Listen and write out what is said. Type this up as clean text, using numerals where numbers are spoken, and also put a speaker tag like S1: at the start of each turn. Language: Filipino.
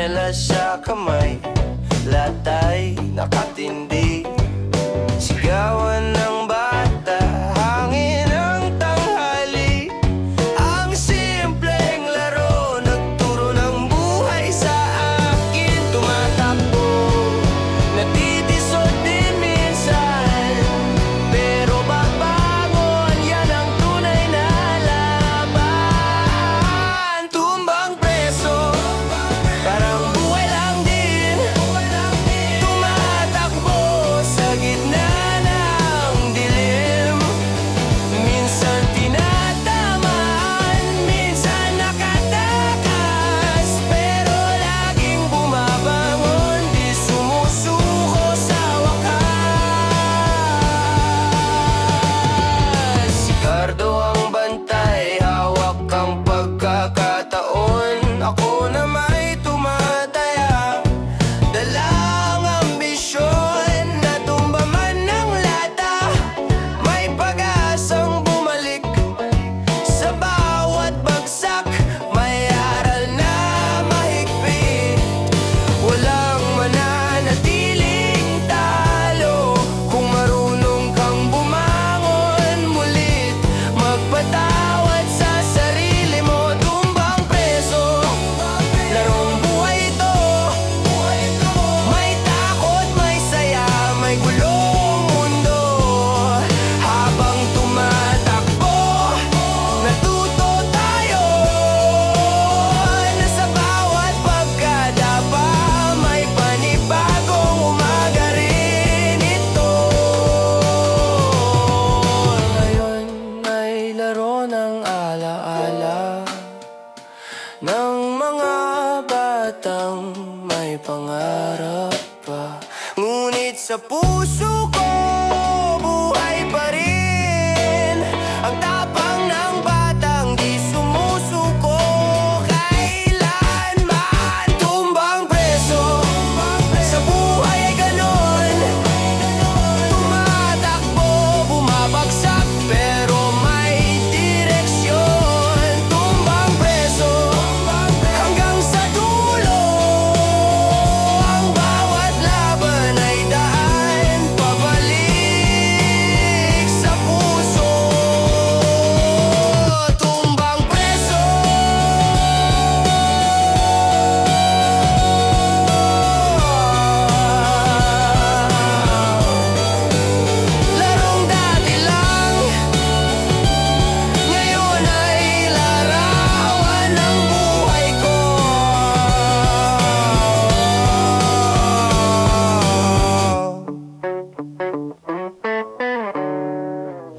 S1: tsinelas sa kamay, lahat ay nakatindi. Sigawan ng bata, hangin ang tanghali. Ang simpleng laro, nagturo ng buhay sa akin. Tumatakbo, natitisod din minsan, pero babangon, yan ang tunay na laban. Tumbang preso, parang buhay lang din. Tumatakbo sa gitna ng dilim. Minsan tinatamaan, minsan nakatakas, pero laging bumabangon, di sumusuko sa wakas. Si Cardo ang bantay, hawak ang pagkakataon. Ako na may tumataya, dala ang ambisyon. Natumba man ng lata, may pag-asang bumalik. Sa bawat bagsak, may aral na mahigpit. Walang mananatiling talo kung marunong kang bumangon mulit. Magpatawad sa sarili mo, tumbang preso. Larong buhay ito, may takot, may saya, may gulong mundo. Habang tumatakbo, natuto tayo na sa bawat pagkadapa, may panibagong umaga rin ito. Ngayon ay laro ng alaala ng mga batang may pangarap pa. Ngunit sa puso ko